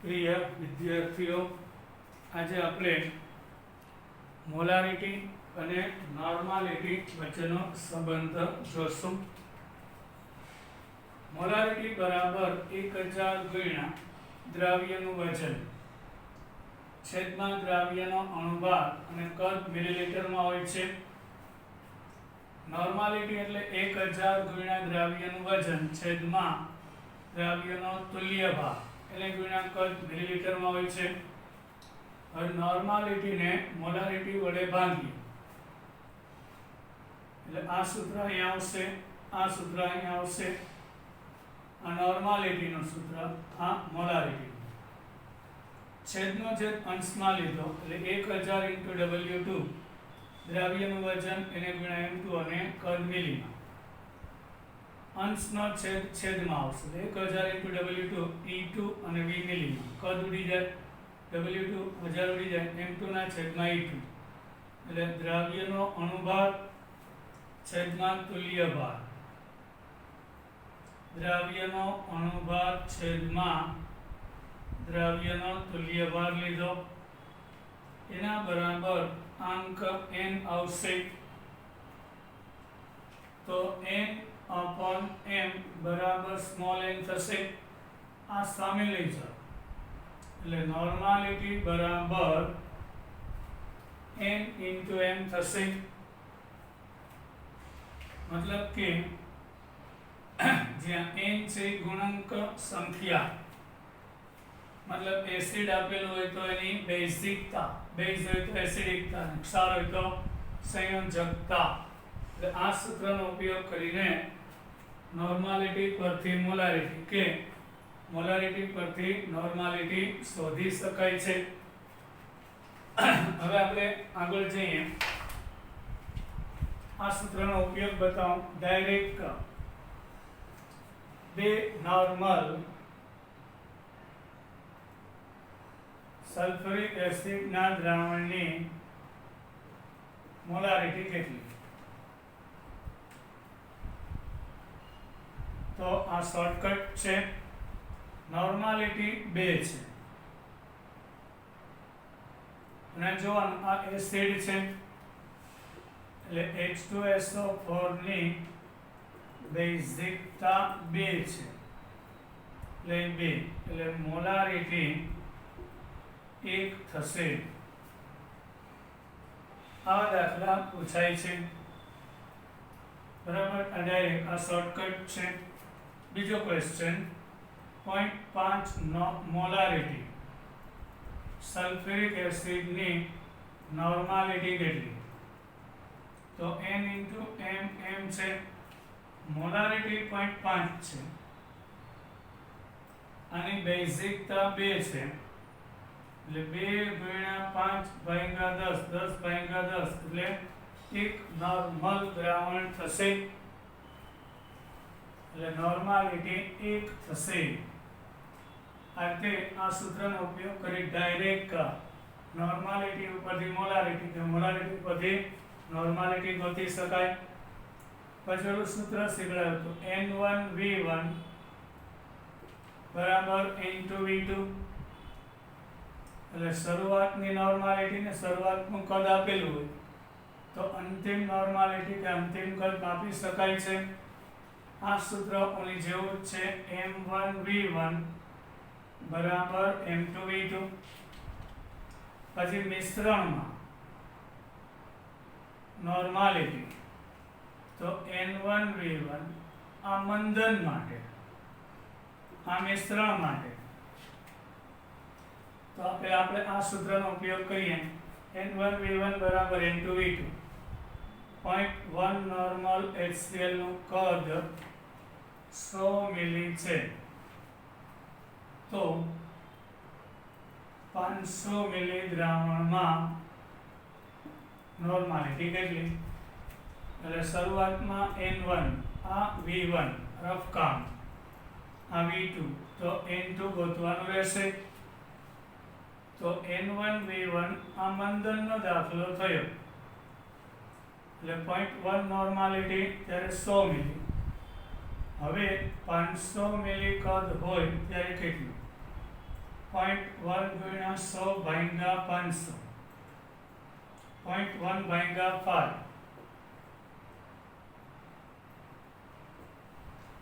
પ્રિય વિદ્યાર્થીઓ, આજે આપણે મોલારિટી અને નોર્માલિટી વચ્ચેનો સંબંધ જોશું. મોલારિટી બરાબર 1000 ગુણ્યા દ્રાવ્યનું વજન છેદમાં દ્રાવ્યનો અણુભાર અને કદ મિલીલીટરમાં હોય છે. નોર્માલિટી એટલે 1000 ગુણ્યા દ્રાવ્યનું વજન છેદમાં દ્રાવ્યનો તુલ્ય ભાર એટલે ગુણ્યા કદ મિલીલીટરમાં હોય છે. હવે નોર્માલિટીને મોલારિટી વડે ભાંગીએ એટલે આ સૂત્ર અહીંયા આવશે, આ સૂત્ર અહીંયા આવશે. આ નોર્માલિટીનું સૂત્ર, આ મોલારિટી. છેદનો છેદ અંશમાં લીધો એટલે 1000 × W2 દ્રાવ્યનું વજન એને ગુણ્યા M2 અને કદ મિલીમાં. અંશનો છેદ છેદમાં આવશે 1000 × W2 E2 અને V મિલીમાં. કદ ઉડી જાય, W2 1000 ઉડી જાય, M2 ના છેદમાં E2 એટલે દ્રાવ્યનો અણુભાર છેદમાં તુલ્ય ભાર. દ્રાવ્યનો અણુભાર છેદમાં દ્રાવ્યનો તુલ્ય ભાર લીધો, એના બરાબર અંક n આવશે. તો n/m બરાબર સ્મોલ n થશે. આ સામે લઈ જાઓ એટલે નોર્માલિટી બરાબર n × m થશે. મતલબ કે જ્યાં n છે ગુણાંક સંખ્યા, મતલબ એસિડ આપેલું હોય તો એની બેઝિકતા, બેઝ હોય તો એસિડિકતા, ક્ષાર હોય તો સંયોજકતા. એટલે આ સૂત્રનો ઉપયોગ કરીને નોર્માલિટી પરથી મોલારિટી કે મોલારિટી પરથી નોર્માલિટી શોધી શકાય છે. હવે આપણે આગળ જઈએ. આ સૂત્રનો ઉપયોગ બતાવું. ડાયરેક્ટ બે નોર્મલ સલ્ફ્યુરિક એસિડના દ્રાવણની મોલારિટી કેટલી? તો આ શોર્ટકટ છે. નોર્માલિટી 2 છે અને જોવાનું આ એસિડ છે એટલે H2SO4 ની બેઝિકતા 2 છે એટલે 2 એટલે મોલારિટી 1 થશે. આવા દાખલા પૂછાય છે, બરાબર. ડાયરેક્ટ આ શોર્ટકટ છે. બીજો ક્વેશ્ચન 0.5 મોલારિટી સલ્ફ્યુરિક એસિડની નોર્માલિટી કેટલી? તો n × m છે, મોલારિટી 0.5 છે, આની બેઝિકતા 2 છે એટલે 2 × 5 / 10, 10 / 10 એટલે એક નોર્મલ દ્રાવણ થશે એટલે નોર્માલિટી 1 થશે. આ રીતે આ સૂત્રનો ઉપયોગ કરી ડાયરેક્ટ નોર્માલિટી ઉપરથી મોલારિટી કે મોલારિટી ઉપરથી નોર્માલિટી ગોતી શકાય. પછીનું સૂત્ર શીખવાડ્યું હતું N1V1 બરાબર N2V2 એટલે શરૂઆતની નોર્માલિટી ને શરૂઆતનું કદ આપેલું હોય તો અંતિમ નોર્માલિટી કે અંતિમ કદ માપી શકાય છે. આ સૂત્ર ઓની જેવું જ છે. M1V1 બરાબર M2V2. પછી મિશ્રણમાં નોર્માલિટી તો N1V1 આ મંદન માટે, આ મિશ્રણ માટે. તો આપણે આ સૂત્રનો ઉપયોગ કરીએ. N1V1 બરાબર N2V2. 0.1 નોર્મલ HCl નું કદ 100 મિલી છે તો 500 મિલી દ્રાવણમાં નોર્માલિટી કેટલી? એટલે શરૂઆતમાં N1 આ V1 રફ કામ, આ V2 તો N2 ગોતવાનું રહેશે. તો N1V1 આ મંદનનો દાખલો થયો એટલે 0.1 નોર્માલિટી ત્યારે 100 મિલી. હવે 500 મિલી કદ હોય ત્યારે કેટલું? 0.1 ગુણ્યા 100 ભાગ્યા 500, 0.1 ભાગ્યા 5,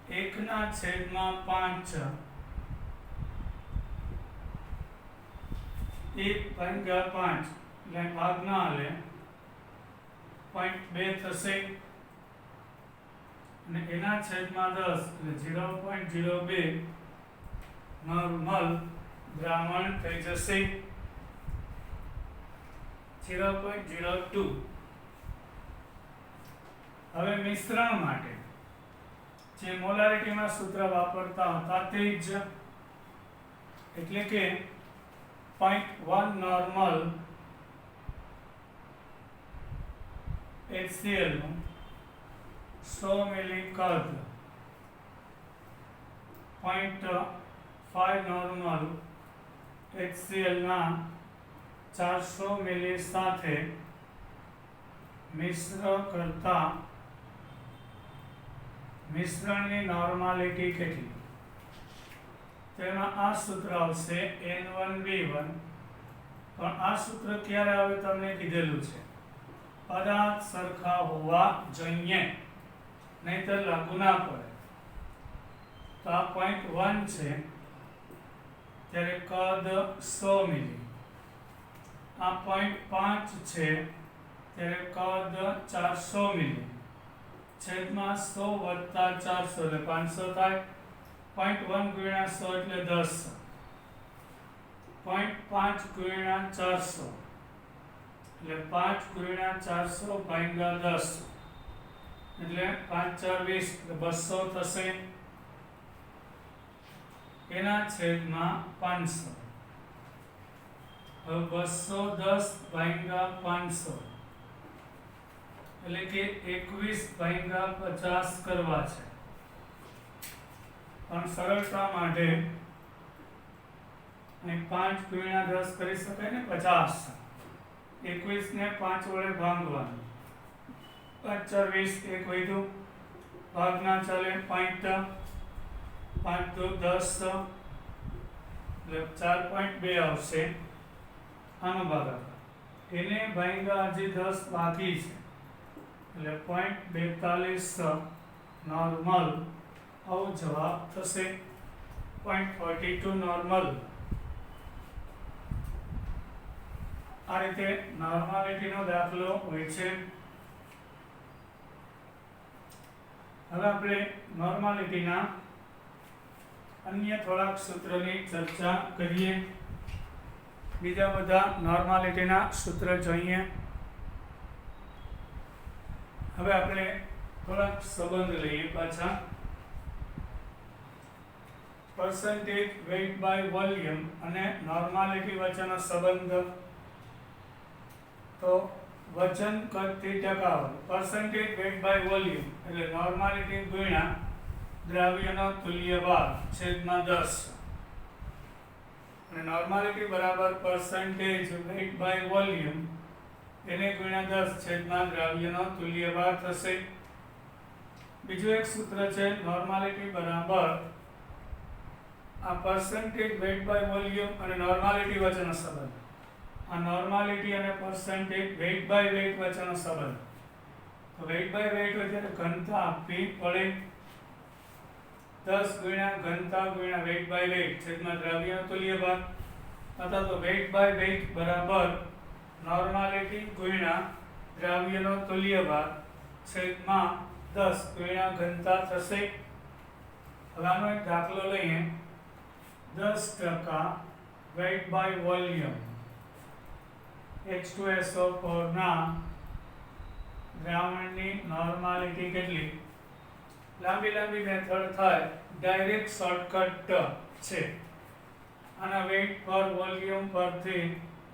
1/5, 1/5 એટલે ભાગ ના હાલે, 0.2 થશે અને એના છેદમાં 10 એટલે 0.02 નોર્મલ દ્રાવણ થઈ જશે, 0.02. હવે મિશ્રણ માટે જે મોલારિટીમાં સૂત્ર વાપરતા હતા તે જ, એટલે કે 0.1 નોર્મલ HCl નું 100 મિલી કદ, 0.5 નોર્મલ HCl ના 400 મિલી સાથે મિશ્ર કરતા મિશ્રણની નોર્માલિટી કેટલી? તેમાં આ સૂત્ર આવશે N1V1. પણ આ સૂત્ર ક્યારે આવે તમને કીધેલું છે, પદાર્થ સરખા હોવા જોઈએ, નહીંતર લાગુ ના પડે. તો આ 0.1 છે ત્યારે કદ 100 મિલી, આ 0.5 છે ત્યારે કદ 400 મિલી, છેદમાં 100 વત્તા 400 એટલે 500 થાય. 0.1 ગુણ્યા 100 એટલે 10, 0.5 ગુણ્યા 400 એટલે 5 ગુણ્યા 400 ભાગ્યા 10 એટલે 5 4 20 એટલે 200 થશે, એના છેદમાં 500. હવે 210 ભાગ્યા 500 એટલે કે 21 ભાગ્યા 50 કરવા છે. પણ સરળતા માટે અહીં 5 ગુણ્યા 10 કરી શકાય ને, 50. 21 ને 5 વડે ભાંગવાનું, 5 4 20, એક વધ્યું, ભાગ ના ચાલે, 5 2 10 એટલે 4.2 આવશે આનો ભાગાકાર. એને ભાગ્યા હજી 10 બાકી છે એટલે 0.42 નોર્મલ આવો જવાબ થશે. 0.42 નોર્મલ. આ રીતે નોર્માલિટીનો દાખલો હોય છે. હવે આપણે નોર્માલિટીના અન્ય થોડાક સૂત્રની ચર્ચા કરીએ. બીજા બધા નોર્માલિટીના સૂત્ર જોઈએ. હવે આપણે થોડાક સંબંધ લઈએ પાછા. percentage weight by volume અને નોર્માલિટી વચ્ચેનો સંબંધ. તો વજન કદથી ટકાવારી, percentage weight by volume એટલે નોર્માલિટી ગુણ્યા દ્રાવ્યનો તુલ્ય ભાગ છેદમાં 10, અને નોર્માલિટી બરાબર percentage weight by volume એને ગુણ્યા 10 છેદમાં દ્રાવ્યનો તુલ્ય ભાગ થશે. બીજું એક સૂત્ર છે નોર્માલિટી બરાબર આ percentage weight by volume અને નોર્માલિટી વચ્ચેનો સંબંધ. આ નોર્માલિટી અને percentage weight by weight વચ્ચેનો સંબંધ. તો weight by weight હોય ત્યારે ઘનતા આપવી પડે. 10 ગુણ્યા ઘનતા ગુણ્યા weight by weight છેદમાં દ્રવ્યનો તુલ્ય ભાગ, અથવા તો weight by weight બરાબર નોર્માલિટી ગુણ્યા દ્રવ્યનો તુલ્ય ભાગ છેદમાં 10 ગુણ્યા ઘનતા થશે. હવે આનો એક દાખલો લઈએ. 10% weight by volume H2SO4 ના દ્રાવણની નોર્માલિટી કેટલી? લાંબી મેથડ થાય, ડાયરેક્ટ શોર્ટકટ છે. આના weight પર વોલ્યુમ પરથી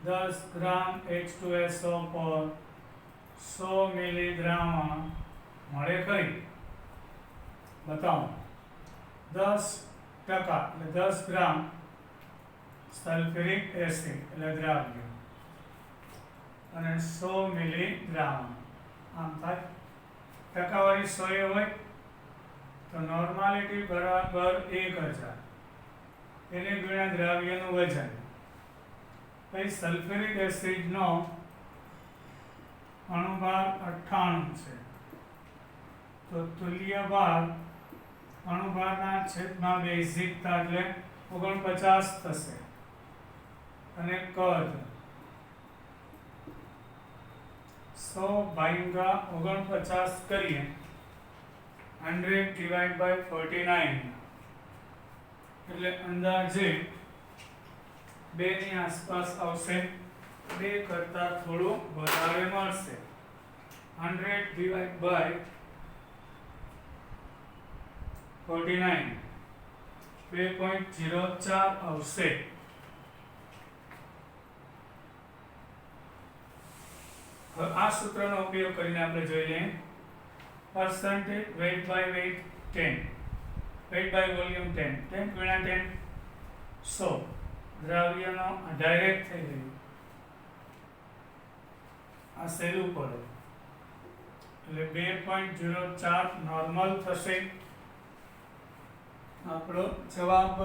10 ગ્રામ H2SO4 100 મિલી દ્રાવણ મળે ખરી? બતાવો. 10% એટલે 10 ગ્રામ સલ્ફ્યુરિક એસિડ એટલે દ્રાવ્ય અને 100 મિલી દ્રાવણ. આમ થાય. ટકાવારી 100 હોય તો નોર્માલિટી બરાબર 1000. એને ગુણ્યા દ્રાવ્યનું વજન. ભાઈ સલ્ફ્યુરિક એસિડનો અણુભાર 98 છે, તો તુલ્ય ભાર અણુભારના છેદમાં બેઝિકતા એટલે 49 થશે. અને કદ 100/49 કરીએ 100/49 એટલે અંદાજે 2 ની આસપાસ આવશે. 2 કરતા થોડું વધારે મળશે. 100/49 2.04 આવશે. હવે આ સૂત્રનો ઉપયોગ કરીને આપણે જોઈ લઈએ percentage weight by weight 10 weight by volume 10 10 ગુણ્યા 10 100 દ્રાવ્યનો ડાયરેક્ટ થઈ ગયું. આ સહેલું પડે એટલે 2.04 નોર્મલ થશે આપણો જવાબ.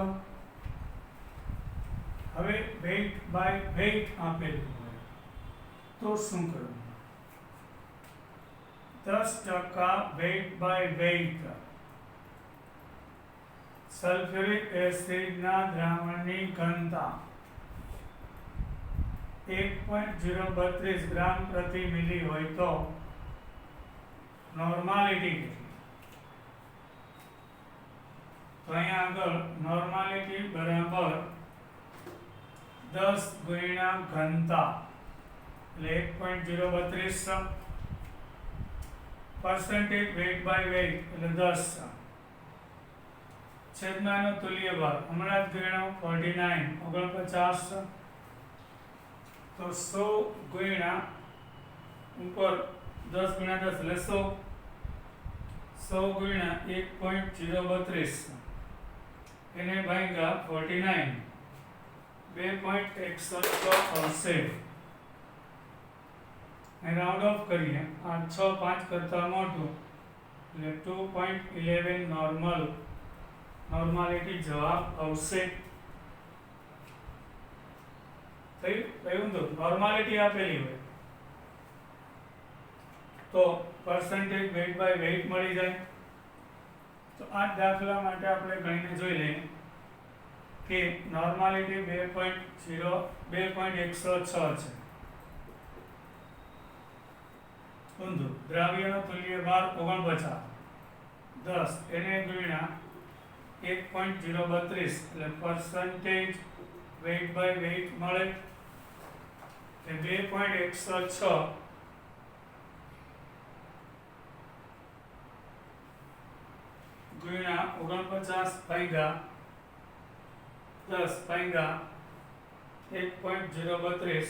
હવે weight by weight આપેલું હોય તો શું કરવું? 10% weight by weight સલ્ફ્યુરિક એસિડના દ્રાવણની ઘનતા 1.032 ગ્રામ પ્રતિ મિલી હોય તો નોર્માલિટી કેટલી? તો અહીંયા આગળ નોર્માલિટી બરાબર 10 ગુણ્યા ઘનતા એટલે 1.032 percentage weight by weight એટલે 10 છેદમાંનો તુલ્ય ભાર હમણાં જ ગણ્યો 49 તો 100 ગુણ્યા ઉપર 10 ગુણ્યા 10 એટલે 100 ગુણ્યા 1.032 એને ભાગ્યા 49 2.106 આવશે. રાઉન્ડ ઓફ કરીએ આ 6 5 કરતા મોટું એટલે 2.11 નોર્માલિટી જવાબ આવશે. થયું તો નોર્માલિટી આપેલી હોય તો percentage weight by weight મળી જાય. તો આ દાખલા માટે આપણે ગણીને જોઈ લઈએ કે નોર્માલિટી 2.106 છે. ઊંધું દ્રાવ્યનો તુલ્ય ભાર 49 10 એને ગુણ્યા 1.032 એટલે percentage weight by weight મળે એટલે 2.106 ગુણ્યા 49 ભાગ્યા 10 ભાગ્યા 1.032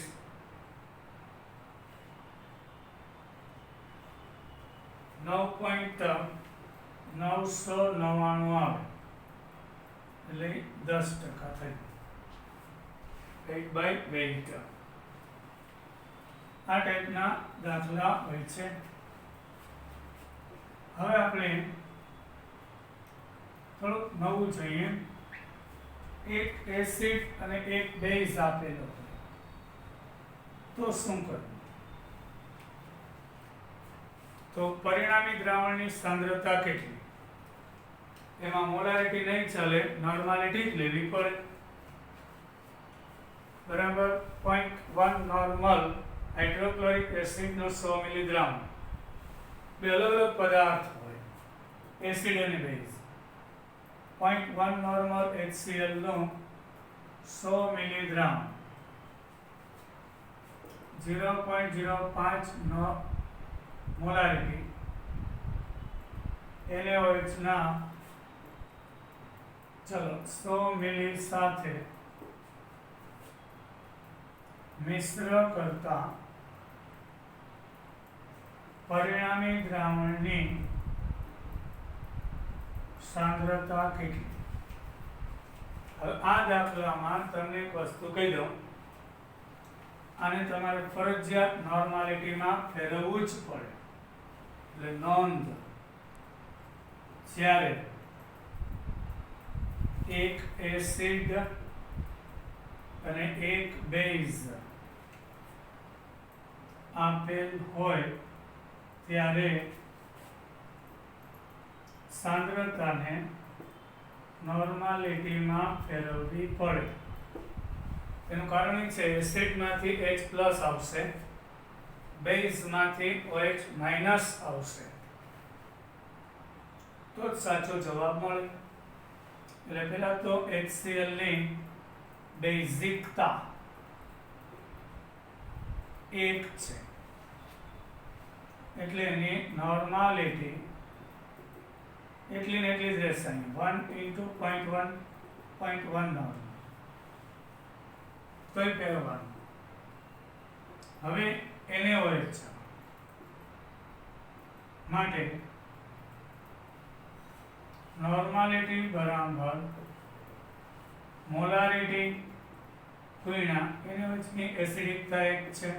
9.999 આવે એટલે 10% થઈ weight by weight. આ ટાઈપના દાખલા હોય છે. હવે આપણે થોડુંક નવું જોઈએ. એક એસિડ અને એક બેઝ આપેલો હોય તો શું કરવું? તો પરિણામી દ્રાવણની સાંદ્રતા કેટલી? એમાં મોલારિટી નહીં ચાલે, નોર્માલિટી જ લેવી પડે. બરાબર 0.1 નોર્મલ હાઇડ્રોક્લોરિક એસિડનો 100 મિલીગ્રામ. બે અલગ અલગ પદાર્થ હોય એસિડ અને બેઝ. 0.1 નોર્મલ HCl નો 100 મિલીગ્રામ 0.05 મોલારિટી NaOH ના ચલો 100 મિલી સાથે મિશ્ર કરતા પરિણામી દ્રાવણની સાંદ્રતા કેટલી? હવે આ દાખલામાં તમને એક વસ્તુ કહી દઉં, આને તમારે ફરજિયાત નોર્માલિટીમાં ફેરવવું જ પડે. એટલે નોંધ, જ્યારે એક એસિડ અને એક બેઝ આપેલ હોય ત્યારે સાંદ્રતાને નોર્માલિટીમાં ફેરવવી પડે. એનું કારણ એ છે એસિડમાંથી H+ આવશે, બેઝમાંથી OH- આવશે, તો જ સાચો જવાબ મળે. એટલે પહેલા તો HCl ની બેઝિકતા 1 છે, એટલે એની નોર્માલિટી એટલી ને એટલી જ રહેશે. 1 × 0.1 નોર્મલ તોય પહેરવાનું. હવે NaOH માટે નોર્માલિટી બરાબર મોલારિટી ગુણ્યા NaOH ની એસિડિકતા 1 છે,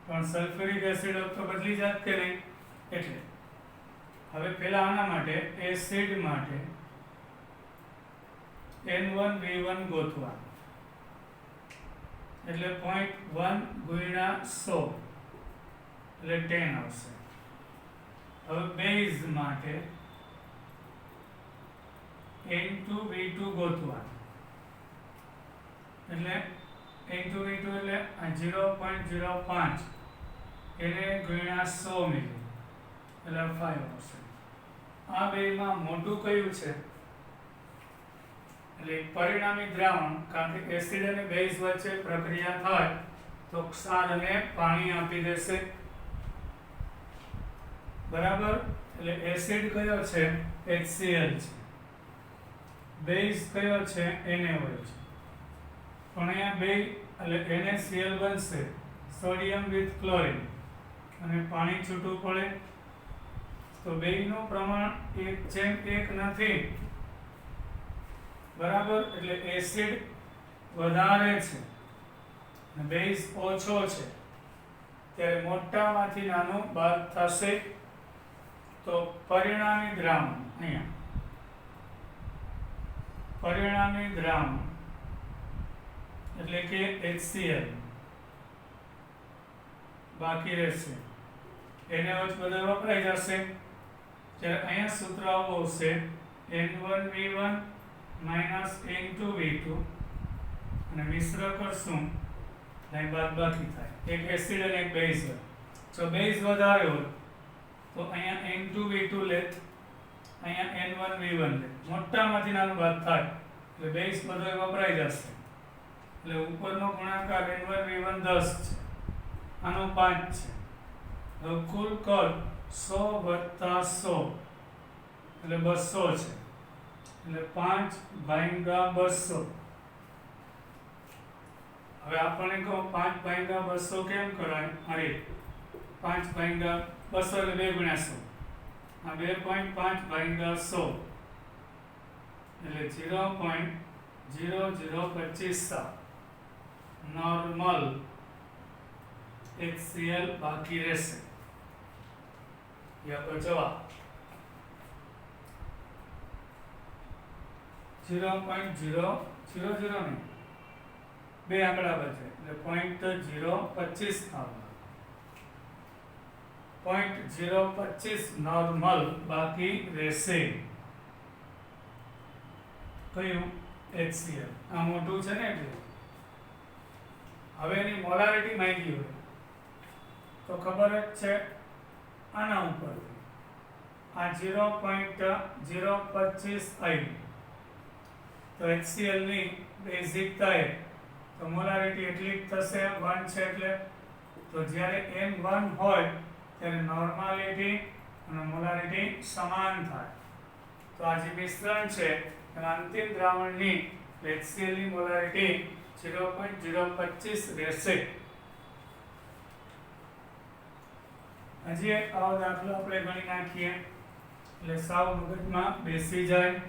પણ સલ્ફ્યુરિક એસિડ તો બદલી જાત કે નહીં, એટલે હવે પહેલા આના માટે એસિડ માટે N1V1 ગોતવાનું, એટલે 0.1 ગુણ્યા 100 એટલે 10 આવશે. હવે બેઝ માટે N2V2 ગોતવાનું, એટલે N2V2 એટલે 0.05 એને ગુણ્યા 100 મિલી એટલે 5 આવશે. આ બેમાં મોટું કયું છે? એટલે પરિણામી દ્રાવણ, કારણ કે એસિડ અને બેઝ વચ્ચે પ્રક્રિયા થાય તો ક્ષાર અને પાણી આપી દેશે, બરાબર. એટલે એસિડ કયો છે? HCl છે. બેઝ કયો છે? NaOH. પણ અહીંયા બે એટલે NaCl બનશે, સોડિયમ વિથ ક્લોરીન, અને પાણી છૂટું પડે તો બેયનું પ્રમાણ 1:1 નથી, બરાબર. એટલે એસિડ વધારે છે અને બેઝ ઓછો છે, ત્યારે મોટામાંથી નાનું બાદ થશે, તો પરિણામી દ્રાવણ અહીંયા પરિણામી દ્રાવણ એટલે કે HCl બાકી રહેશે. NaOH બધો વપરાઈ જશે, ત્યારે અહીંયા સૂત્ર આવું આવશે N1V1 N2V2, અને મિશ્ર કરશું એટલે બાદબાકી થાય. એક એસિડ અને એક બેઝ હોય, જો બેઝ વધારે હોય તો અહીંયા N2V2 લેત, અહીંયા N1V1 લેત, મોટામાંથી નાનું બાદ થાય એટલે બેઝ બધો વપરાઈ જશે. એટલે ઉપરનો ગુણાકાર N1V1 10 છે, આનો 5 છે. હવે કુલ કદ 100 + 100 એટલે 200 છે, એટલે 5/200. હવે આપણે કહો 5/200 કેમ કરાય? અરે 5/200 એટલે 2 × 100, આ 2.5/100 એટલે 0.0025 નોર્મલ HCl બાકી રહેશે. યા તો જવાબ 0.000 નહીં, બે આંકડા બચે એટલે 0.025 નોર્મલ, 0.025 નોર્મલ બાકી રહેશે. કયું? HCl. આ મોટું છે ને એટલે. હવે એની મોલારિટી માંગી હોય તો ખબર જ છે આના ઉપરથી, આ 0.025 આવી તો HCl ની બેઝિકતા તો મોલારિટી એટલી જ થશે, 1 છે એટલે. તો જ્યારે N1 હોય ત્યારે નોર્માલિટી અને મોલારિટી સમાન થાય. તો આ જે મિશ્રણ છે એમાં અંતિમ દ્રાવણની HCl ની મોલારિટી 0.025 રહેશે. હજી એક આવો દાખલો આપણે ગણી નાખીએ એટલે સાવ મગજમાં બેસી જાય.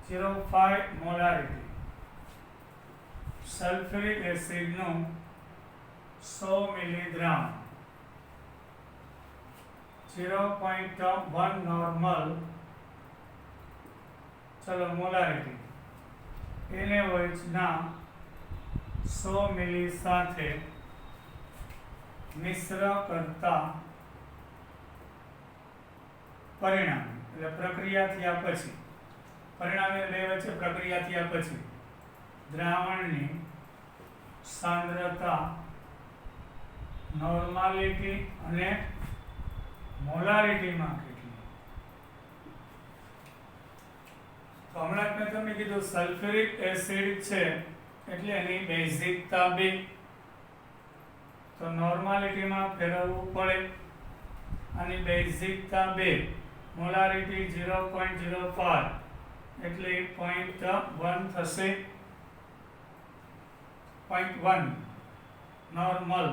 0.05 મોલારિટી સલ્ફ્યુરિક એસિડનું 100 મિલીગ્રામ 0.1 નોર્મલ ચલો મોલારિટી NaOH ના 100 મિલી સાથે મિશ્ર કરતા પરિણામ એટલે પ્રક્રિયા થયા પછી પરિણામ એટલે બે વચ્ચે પ્રક્રિયા થયા પછી દ્રાવણની સાંદ્રતા નોર્માલિટી અને મોલારિટીમાં કેટલી તો હમણાં મેં તમને કીધું સલ્ફ્યુરિક એસિડ છે એટલે એની બેઝિકતા 2 તો નોર્માલિટીમાં ફેરવવું પડે આની બેઝિકતા 2 મોલારિટી 0.05 એટલે 0.1 થશે 0.1 નોર્મલ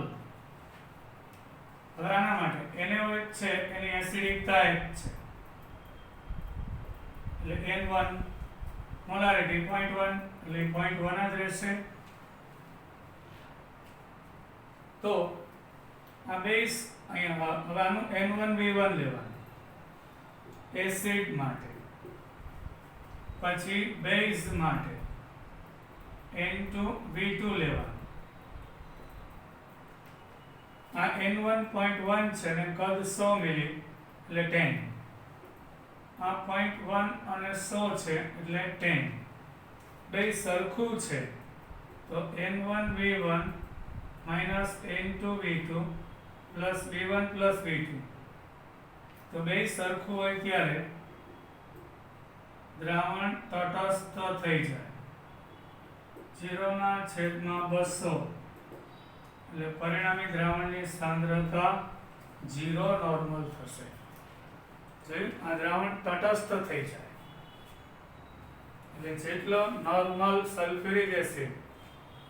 હવે આના માટે NaOH છે એની એસિડિકતા 1 છે એટલે N1 મોલારિટી 0.1 એટલે 0.1 જ રહેશે તો આ બેઝ અહીંયા હવે આનું N1V1 લેવાનું એસિડ માટે પછી બેઝ માટે N2V2 લેવાનું આ N1.1 છે ને કદ 100 મિલી એટલે 10 આ 0.1 અને 100 છે એટલે 10 બે સરખું છે તો N1V1 minus N2V2 plus V1 plus V2 તો બે સરખું હોય ત્યારે દ્રાવણ તટસ્થ થઈ જાય 0/200 એટલે પરિણામી દ્રાવણની સાંદ્રતા 0 નોર્મલ થશે જોયું આ દ્રાવણ તટસ્થ થઈ જાય એટલે જેટલો નોર્મલ સલ્ફ્યુરિક એસિડ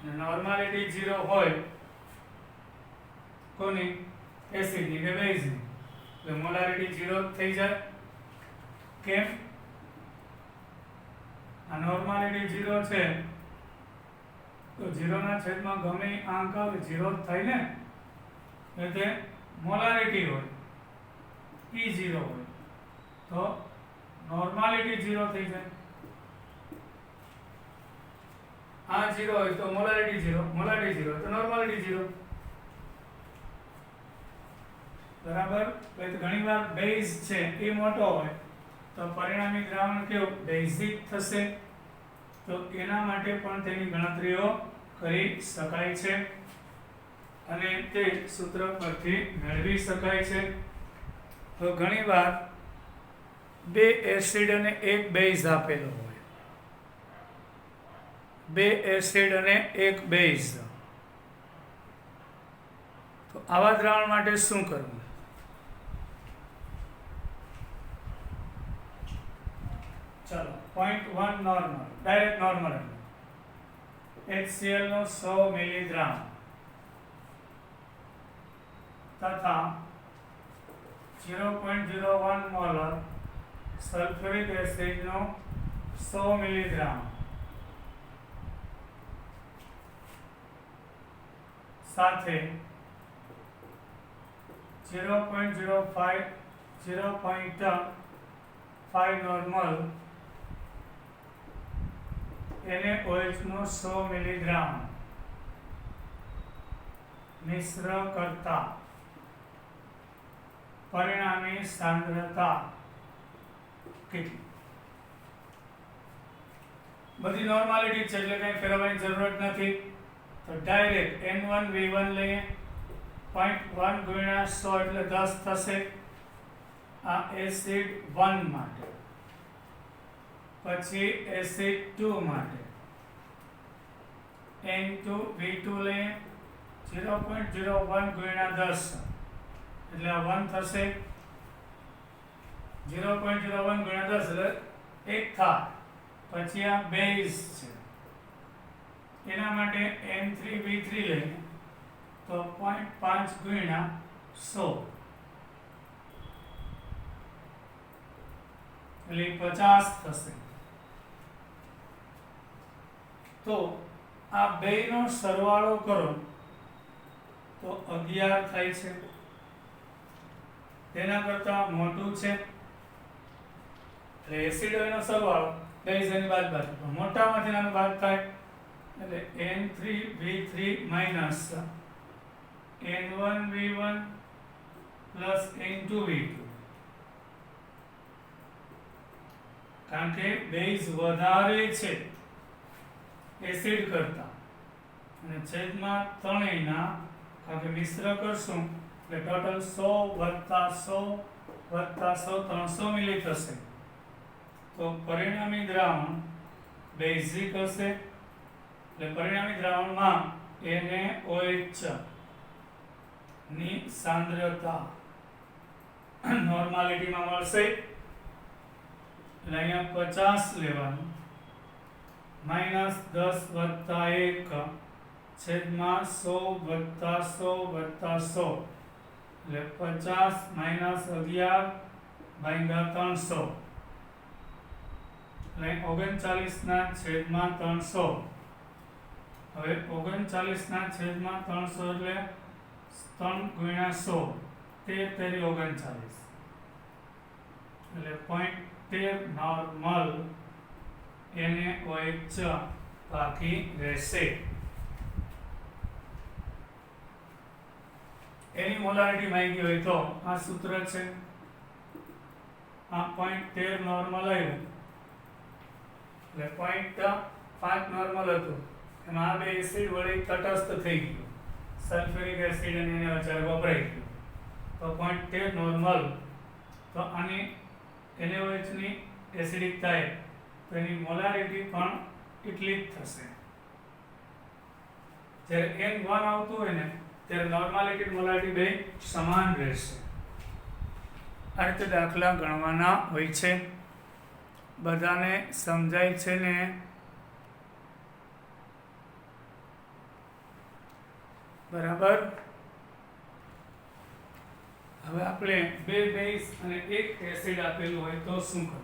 અને નોર્માલિટી 0 હોય કોની એસિડની કે બેઝની એટલે મોલારિટી 0 થઈ જાય કેમ આ નોર્માલિટી 0 છે તો 0/છેદમાં ગમે આંક આવે 0 થાય ને એટલે મોલારિટી હોય E0 હોય તો નોર્માલિટી 0 થઈ જાય આ 0 હોય તો મોલારિટી 0 મોલારિટી 0 તો નોર્માલિટી 0 બરાબર એટલે ઘણીવાર બેઝ છે એ મોટો હોય તો પરિણામી દ્રાવણ કેવું બેઝિક થશે તો એના માટે પણ તેની ગણતરીઓ કરી શકાય છે અને તે સૂત્ર પરથી મેળવી શકાય છે તો ઘણીવાર બે એસિડ અને એક બેઝ આપેલો હોય બે એસિડ અને એક બેઝ તો આવા દ્રાવણ માટે શું કરવું चलो 0.1 नॉर्मल डायरेक्ट नॉर्मल HCl નો 100 મિલીગ્રામ તથા 0.01 મોલર સલ્ફ્યુરિક એસિડ નો 100 મિલીગ્રામ સાથે 0.05 નોર્મલ NaOH નો 100 મિલીગ્રામ મિશ્ર કરતા પરિણામી સાંદ્રતા કેટલી બધી નોર્માલિટી છે એટલે કંઈ ફેરવવાની જરૂરત નથી તો ડાયરેક્ટ N1V1 લઈએ 0.1 ગુણ્યા 100 એટલે 10 થશે આ એસિડ 1 માટે પછી એસિડ 2 માટે N2V2 લઈએ 0.01 ગુણ્યા 10 એટલે આ 1 થશે 0.01 ગુણ્યા 10 એટલે 1 થાય પછી આ બેઝ છે એના માટે N3V3 લઈએ તો 0.5 ગુણ્યા 100 એટલે 50 થશે તો આ બેયનો સરવાળો કરો તો 11 થાય છે. તેના કરતાં મોટું છે એટલે એસિડોનો સરવાળો બેઝ એની બાદબાકી, તો મોટામાંથી નાનું બાદ થાય એટલે N3V3 minus N1V1 plus N2V2, કારણ કે બેઝ વધારે છે એસિડ કરતા અને છેદમાં ત્રણેયના, કારણ કે મિશ્ર કરશું એટલે ટોટલ 100 + 100 + 100 300 મિલી થશે. તો પરિણામી દ્રાવણ બેઝિક હશે એટલે પરિણામી દ્રાવણમાં NaOH ની સાંદ્રતા નોર્માલિટીમાં મળશે એટલે અહીંયા 50 લેવાનું, -10 + 1 છેદમાં 100 + 100 + 100 એટલે 50 - 11/300 એટલે 39/300. હવે 39/300 એટલે 3 × 100 13 × 39 એટલે 0.13 નોર્મલ NaOH બાકી રહેશે. એની મોલારિટી માંગી હોય તો આ સૂત્ર છે, આ 0.13 નોર્મલ આવ્યું એટલે 0.5 નોર્મલ હતું, એમાં આ બે એસિડ વડે તટસ્થ થઈ ગયું, સલ્ફ્યુરિક એસિડ અને એને વચ્ચે વપરાઈ ગયું, તો 0.13 નોર્મલ. તો આની NaOH ની એસિડિક થાય તો એની મોલારિટી પણ એટલી જ થશે. જ્યારે N1 આવતું હોય ને ત્યારે નોર્માલિટી મોલારિટી બે સમાન રહેશે. આ રીતે દાખલા ગણવાના હોય છે. બધાને સમજાય છે ને? બરાબર. હવે આપણે બે બેઝ અને એક એસિડ આપેલું હોય તો શું કરવું?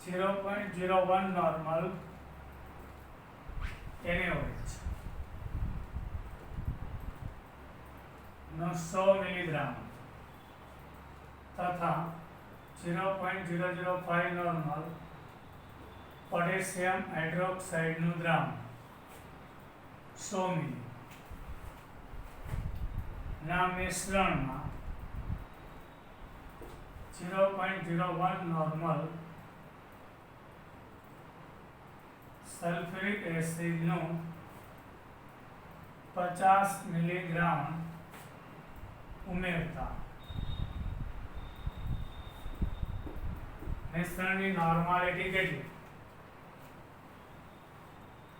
0.01 નોર્મલ NaOH નો 100 મિલીગ્રામ તથા 0.005 નોર્મલ પોટેશિયમ હાઇડ્રોક્સાઇડનું દ્રાવણ 100 મિલી ના મિશ્રણમાં 0.01 નોર્મલ સલ્ફ્યુરિક એસિડનું 50 મિલીગ્રામ ઉમેરતા મિશ્રણની નોર્માલિટી કેટલી?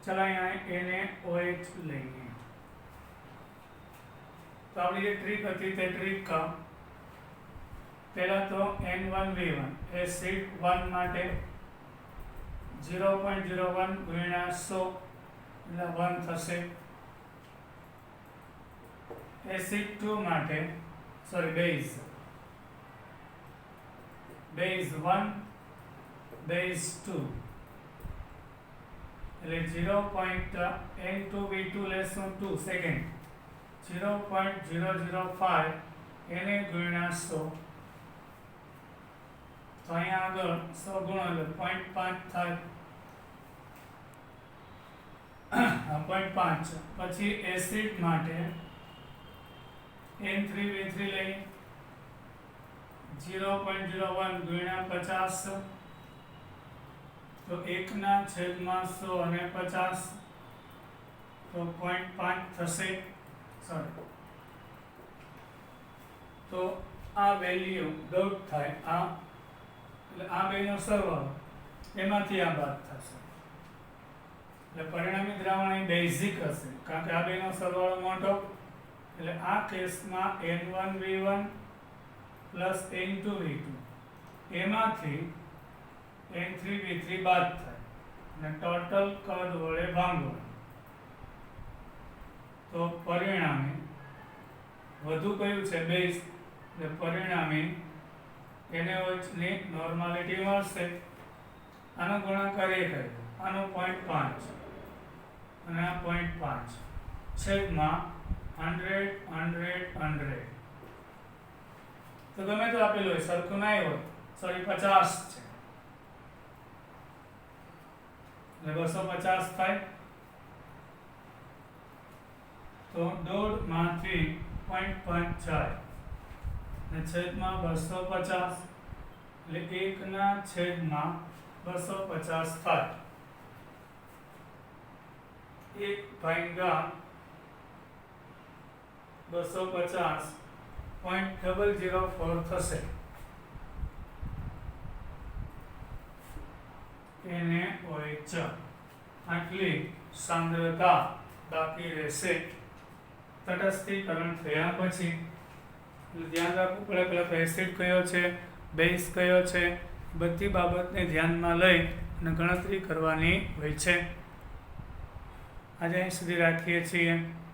ચલો અહીંયા NaOH લઈએ. તો આપણી જે ટ્રીક હતી તે ટ્રીક પહેલા તો N1V1 એસિડ 1 માટે 0.01 × 100 એટલે 1 થશે. એસિડ 2 માટે બેઝ 1 બેઝ 2 એટલે N2V2 લેશું 2 સેકન્ડ 0.005 એને ગુણ્યા 100, તો અહીંયા આગળ 100 ગુણો એટલે 0.5 થાય. 0.5 પછી એસિડ માટે N3V3 લઈએ 0.01 ગુણ્યા 50, તો 1/100 અને 50 તો 0.5 થશે. તો આ વેલ્યુ ડોટ થાય, આ એટલે આ બેનો સરવાળો એમાંથી આ બાદ થશે એટલે પરિણામી દ્રાવણ અહીં બેઝિક હશે, કારણ કે આ બેનો સરવાળો મોટો એટલે આ કેસમાં N1V1 પ્લસ N2V2 એમાંથી N3V3 બાદ થાય અને ટોટલ કદ વડે ભાંગવાનું, તો પરિણામે વધુ કયું છે? બેઝ. એટલે પરિણામે NaOH ની નોર્માલિટી મળશે આનો ગુણાકાર 1 આવ્યો, આનો 0.5 અને આ 0.5 છેદમાં 100 100 100. તો ગમે તો આપેલું હોય, સરખું ના હોય, સોરી 50 છે એટલે 250 થાય. તો 1.5 માંથી 0.5 જાય ને છેદમાં 250 એટલે 1 ના છેદમાં 250 થાય. 1 ભાગ્યા 250 0.004 થશે. એને OH આટલી સાંદ્રતા બાકી રહેશે. તટસ્થીકરણ થયા પછી ધ્યાન રાખવું પડે પેલા એસિડ કયો છે, બેઝ કયો છે, બધી બાબતને ધ્યાનમાં લઈ અને ગણતરી કરવાની હોય છે. આજે અહીં સુધી રાખીએ છીએ.